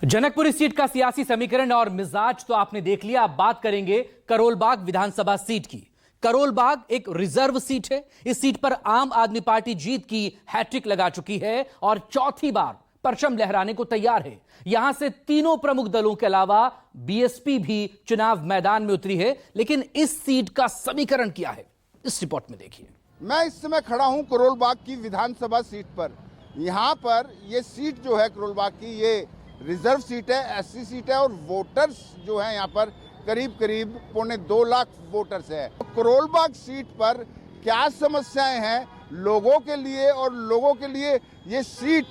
Janakpur seat का सियासी समीकरण और मिजाज तो आपने देख लिया। अब बात करेंगे करोलबाग विधानसभा सीट की। करोलबाग एक रिजर्व सीट है। इस सीट पर आम आदमी पार्टी जीत की हैट्रिक लगा चुकी है और चौथी बार परचम लहराने को तैयार है। यहां से तीनों प्रमुख दलों के अलावा बीएसपी भी चुनाव मैदान में उतरी है। लेकिन इस सीट का समीकरण क्या है, इस रिपोर्ट में देखिए। मैं इस समय खड़ा हूं करोलबाग की विधानसभा सीट पर। यहां पर ये सीट जो है करोलबाग की, ये रिजर्व सीट है, एससी सीट है और वोटर्स जो है यहाँ पर करीब 2.25 लाख वोटर्स है। करोलबाग सीट पर क्या समस्याएं हैं लोगों के लिए और लोगों के लिए ये सीट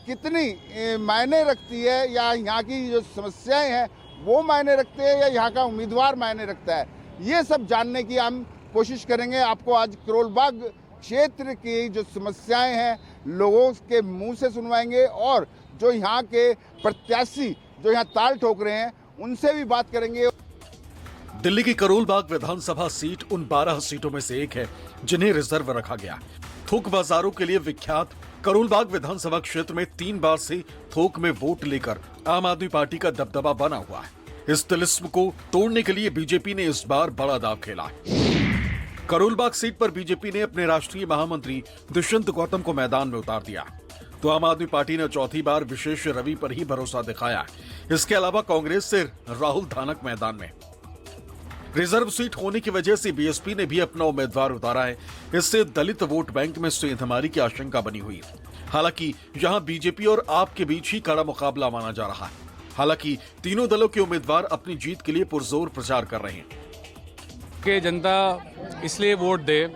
कितनी मायने रखती है, या यहाँ की जो समस्याएं हैं वो मायने रखते हैं या यहाँ का उम्मीदवार मायने रखता है, ये सब जानने की हम कोशिश करेंगे। आपको आज करोलबाग क्षेत्र की जो समस्याएं हैं लोगों के मुंह से सुनवाएंगे और जो यहाँ के प्रत्याशी जो यहाँ ताल ठोक रहे हैं उनसे भी बात करेंगे। दिल्ली की करोलबाग विधानसभा सीट उन 12 सीटों में से एक है जिन्हें रिजर्व रखा गया। थोक बाजारों के लिए विख्यात करोलबाग विधानसभा क्षेत्र में 3 बार से थोक में वोट लेकर आम आदमी पार्टी का दबदबा बना हुआ है। इस तिलिस्म को तोड़ने के लिए बीजेपी ने इस बार बड़ा दांव खेला है। करोलबाग सीट पर बीजेपी ने अपने राष्ट्रीय महामंत्री दुष्यंत गौतम को मैदान में उतार दिया, तो आम आदमी पार्टी ने चौथी बार विशेष रवि पर ही भरोसा दिखाया। इसके अलावा कांग्रेस से राहुल धानक मैदान में। रिजर्व सीट होने की वजह से बीएसपी ने भी अपना उम्मीदवार उतारा है। इससे दलित वोट बैंक में सेंधमारी की आशंका बनी हुई है। हालांकि यहां बीजेपी और आप के बीच ही कड़ा मुकाबला माना जा रहा है। हालांकि तीनों दलों के उम्मीदवार अपनी जीत के लिए पुरजोर प्रचार कर रहे हैं। कि जनता इसलिए वोट दे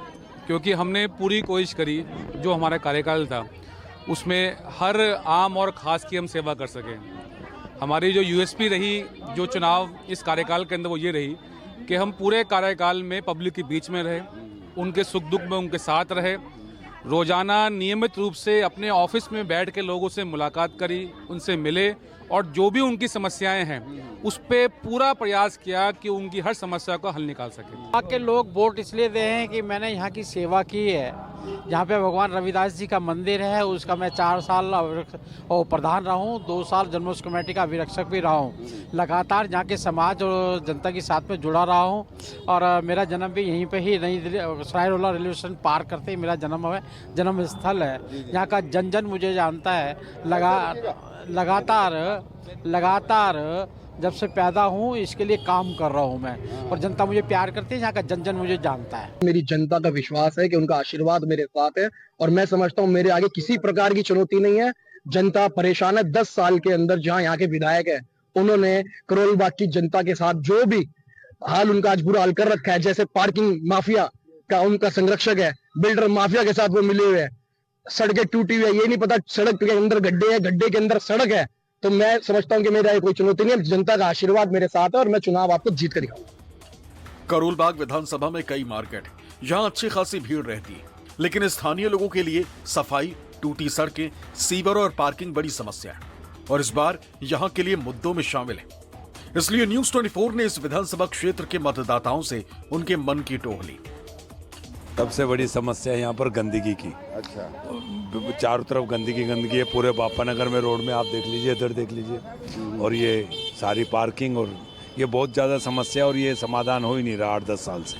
क्योंकि हमने पूरी कोशिश करी, जो हमारा कार्यकाल था उसमें हर आम और खास की हम सेवा कर सकें। हमारी जो यूएसपी रही जो चुनाव इस कार्यकाल के अंदर, वो ये रही कि हम पूरे कार्यकाल में पब्लिक के बीच में रहे, उनके सुख दुख में उनके साथ रहे, रोजाना नियमित रूप से अपने ऑफिस में बैठ के लोगों से मुलाकात करी, उनसे मिले और जो भी उनकी समस्याएं हैं उस पे पूरा प्रयास किया कि उनकी हर समस्या को हल निकाल सके। यहाँ के लोग वोट इसलिए दे हैं कि मैंने यहाँ की सेवा की है। जहाँ पे भगवान रविदास जी का मंदिर है उसका मैं 4 साल प्रधान रहा हूँ, 2 साल जन्मोत्सव कमेटी का अभिरक्षक भी रहा हूँ। लगातार यहाँ के समाज और जनता के साथ में जुड़ा रहा हूँ और मेरा जन्म भी यहीं पे ही नई दिल्ली सरायरोला रेलवे स्टेशन पार करते ही मेरा जन्म स्थल है। यहाँ का जन जन मुझे जानता है। लगातार जब से पैदा हूँ इसके लिए काम कर रहा हूँ मैं, और जनता मुझे प्यार करती है। यहाँ का जन जन मुझे जानता है। मेरी जनता का विश्वास है कि उनका आशीर्वाद मेरे साथ है और मैं समझता हूँ मेरे आगे किसी प्रकार की चुनौती नहीं है। जनता परेशान है। 10 साल के अंदर जहाँ यहाँ के विधायक है उन्होंने करोलबाग की जनता के साथ जो भी हाल उनका आज बुरा हाल कर रखा है, जैसे पार्किंग माफिया का उनका संरक्षक है, बिल्डर माफिया के साथ वो मिले हुए हैं, सड़कें टूटी हुई है, ये नहीं पता सड़क के अंदर गड्ढे है, गड्ढे के अंदर सड़क है। तो मैं समझता हूं कि मेरा कोई चुनौती नहीं है। जनता का आशीर्वाद मेरे साथ है और मैं चुनाव आपको जीत कर दिखाऊंगा। करोलबाग विधानसभा में कई मार्केट, यहां अच्छी खासी भीड़ रहती है, लेकिन स्थानीय लोगों के लिए सफाई, टूटी सड़कें, सीवर और पार्किंग बड़ी समस्या है और इस बार यहां के लिए मुद्दों में शामिल है। इसलिए न्यूज़ 24 ने इस विधानसभा क्षेत्र के मतदाताओं से उनके मन की टोह ली। सबसे बड़ी समस्या है यहाँ पर गंदगी की। अच्छा, चारों तरफ गंदगी है। पूरे बापा नगर में रोड में आप देख लीजिए, इधर देख लीजिए, और ये सारी पार्किंग और ये बहुत ज़्यादा समस्या, और ये समाधान हो ही नहीं रहा 8-10 साल से,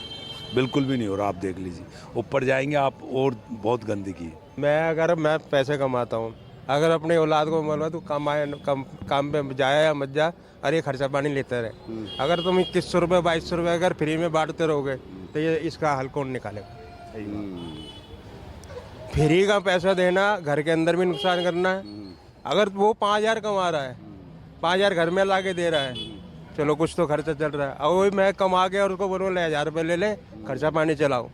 बिल्कुल भी नहीं हो रहा। आप देख लीजिए, ऊपर जाएंगे आप और बहुत गंदगी है। अगर मैं पैसे कमाता हूँ, अगर अपने औलाद को मरवा तो काम पे जाए या मत जा, अरे खर्चा पानी लेते रहे। अगर तुम 2100 रुपये 2200 रुपये अगर फ्री में बांटते रहोगे तो ये इसका हल कौन निकालेगा? फ्री का पैसा देना, घर के अंदर भी नुकसान करना है। अगर वो 5000 कमा रहा है, 5000 घर में ला के दे रहा है, चलो कुछ तो खर्चा चल रहा है। और वही मैं कमा के और उसको बोलूँ 1000 रुपये ले ले, खर्चा पानी चलाओ,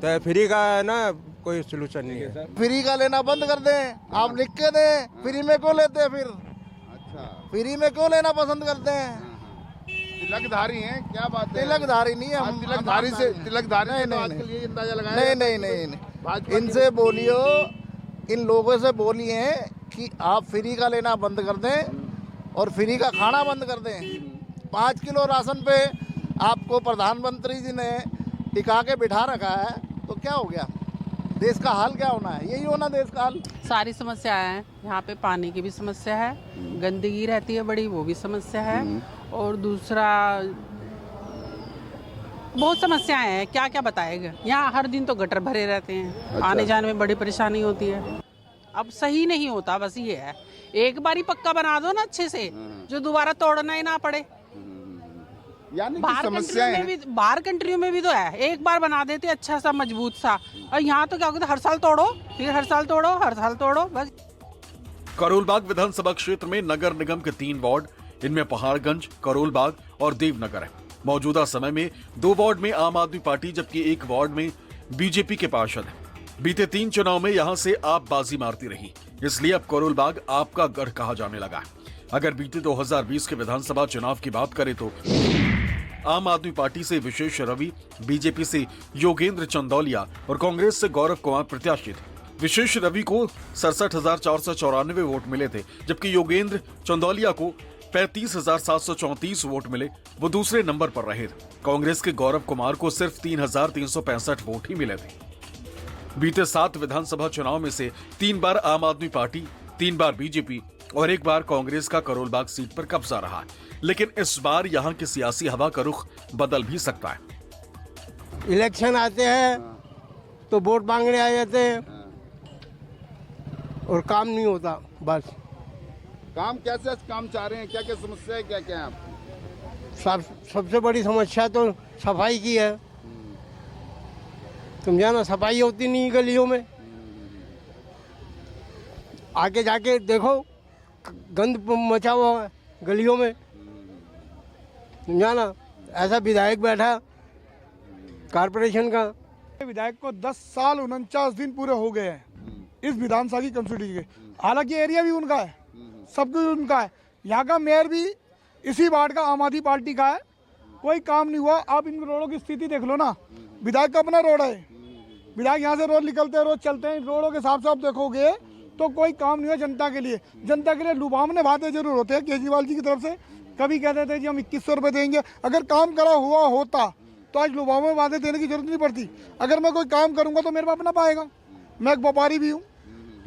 तो फ्री का है ना कोई सोल्यूशन नहीं है। फ्री का लेना बंद कर दें, आप लिख के दें। फ्री में क्यों लेते हैं फिर? अच्छा, फ्री में क्यों लेना पसंद करते हैं? तिलकधारी हैं, क्या बात है? तिलकधारी नहीं है हम, तिलकधारी से तिलकधारी नहीं, आजकल ये अंदाजा लगाया। नहीं, इनसे बोलियो, इन लोगों से बोलिए कि आप फ्री का लेना बंद कर दें और फ्री का खाना बंद कर दें। 5 किलो राशन पे आपको प्रधानमंत्री जी ने टिका के बिठा रखा है, तो क्या हो गया? देश का हाल क्या होना है, यही होना देश का हाल। सारी समस्याएं हैं यहाँ पे, पानी की भी समस्या है, गंदगी रहती है बड़ी, वो भी समस्या है, और दूसरा बहुत समस्याएं हैं, क्या क्या बताएगा। यहाँ हर दिन तो गटर भरे रहते हैं, आने जाने में बड़ी परेशानी होती है। अब सही नहीं होता, बस ये है, एक बार ही पक्का बना दो ना अच्छे से, जो दोबारा तोड़ना ही ना पड़े। यानी कि समस्याएं हैं। बाहर कंट्रियों में भी तो है, एक बार बना देते अच्छा सा मजबूत सा, और यहाँ तो क्या होता है, हर साल तोड़ो, फिर हर साल तोड़ो, हर साल तोड़ो, बस। करोलबाग विधानसभा क्षेत्र में नगर निगम के 3 वार्ड, इनमें पहाड़गंज, करोलबाग और देवनगर है। मौजूदा समय में 2 वार्ड में आम आदमी पार्टी जबकि 1 वार्ड में बीजेपी के पार्षद हैं। बीते 3 चुनाव में यहां से आप बाजी मारती रही, इसलिए अब करोलबाग आपका गढ़ कहा जाने लगा। अगर बीते 2020 के विधानसभा चुनाव की बात करें तो आम आदमी पार्टी से विशेष रवि, बीजेपी से योगेंद्र चंदौलिया और कांग्रेस से गौरव कुमार प्रत्याशी थे। विशेष रवि को 67,494 वोट मिले थे, जबकि योगेंद्र चंदौलिया को 35,734 वोट मिले, वो दूसरे नंबर पर रहे थे। कांग्रेस के गौरव कुमार को सिर्फ 3,365 वोट ही मिले थे। बीते 7 विधानसभा चुनाव में से 3 बार आम आदमी पार्टी, 3 बार बीजेपी और 1 बार कांग्रेस का करोलबाग सीट पर कब्जा रहा, लेकिन इस बार यहां की सियासी हवा का रुख बदल भी सकता है। इलेक्शन आते हैं तो वोट मांगने आ जाते हैं और काम नहीं होता, बस। काम कैसे काम चाह रहे हैं, क्या क्या समस्या है, क्या क्या है आपकी? सबसे बड़ी समस्या तो सफाई की है, समझा ना, सफाई होती नहीं गलियों में। आगे जाके देखो गंद मचा हुआ है गलियों में, समझा ना। ऐसा विधायक बैठा कारपोरेशन का, विधायक को 10 साल 49 दिन पूरे हो गए हैं इस विधानसभा की कंस्टिट्यूंसी के। हालांकि एरिया भी उनका है, सब कुछ उनका है। यहाँ का मेयर भी इसी वार्ड का आम आदमी पार्टी का है, कोई काम नहीं हुआ। आप इन रोडों की स्थिति देख लो ना, विधायक का अपना रोड है, विधायक यहाँ से रोज निकलते हैं, रोज चलते हैं, रोडों के हिसाब से आप देखोगे तो कोई काम नहीं है जनता के लिए। जनता के लिए लुभावने बातें जरूर होते हैं केजरीवाल जी की तरफ से। कभी कहते थे जी हम 2100 रुपये देंगे, अगर काम करा हुआ होता तो आज लुभावने बातें देने की जरूरत नहीं पड़ती। अगर मैं कोई काम करूँगा तो मेरे पास अपना पाएगा, मैं एक व्यापारी भी हूँ,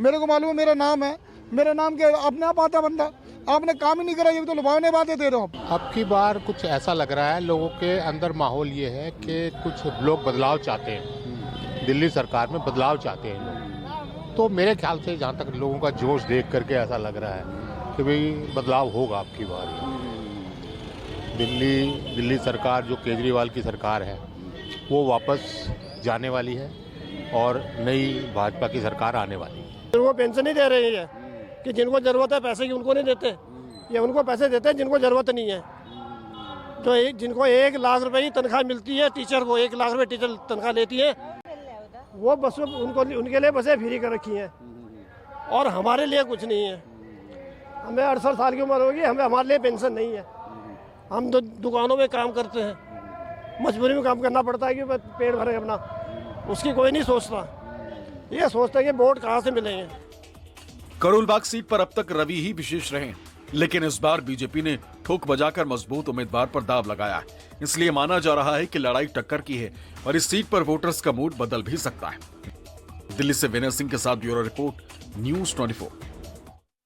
मेरे को मालूम है, मेरा नाम है, मेरे नाम के अपने आप आता बंदा। आपने काम ही नहीं करा, ये तो लुभावने बातें दे रहे हो। अब की बार कुछ ऐसा लग रहा है, लोगों के अंदर माहौल ये है कि कुछ लोग बदलाव चाहते हैं, दिल्ली सरकार में बदलाव चाहते हैं लोग। तो मेरे ख्याल से जहाँ तक लोगों का जोश देख करके ऐसा लग रहा है कि भाई बदलाव होगा अब की बार। दिल्ली सरकार जो केजरीवाल की सरकार है वो वापस जाने वाली है और नई भाजपा की सरकार आने वाली है। जिनको पेंशन नहीं दे रही है कि जिनको जरूरत है पैसे की उनको नहीं देते, ये उनको पैसे देते हैं जिनको जरूरत नहीं है। तो जिनको 1 लाख रुपए की तनख्वाह मिलती है, टीचर को 1 लाख रुपए टीचर तनख्वाह लेती है, वो बसों उनके लिए बसें फ्री कर रखी हैं और हमारे लिए कुछ नहीं है। हमें 68 साल की उम्र होगी, हमारे लिए पेंशन नहीं है। हम तो दुकानों में काम करते हैं, मजबूरी में काम करना पड़ता है कि पेट भरे अपना, उसकी कोई नहीं सोचता। ये सोचता है कि वोट कहाँ से मिलेंगे। करोलबाग सीट पर अब तक रवि ही विशेष रहे, लेकिन इस बार बीजेपी ने ठोक बजाकर मजबूत उम्मीदवार पर दाव लगाया है, इसलिए माना जा रहा है कि लड़ाई टक्कर की है और इस सीट पर वोटर्स का मूड बदल भी सकता है। दिल्ली से विनय सिंह के साथ ब्यूरो रिपोर्ट, न्यूज़ 24।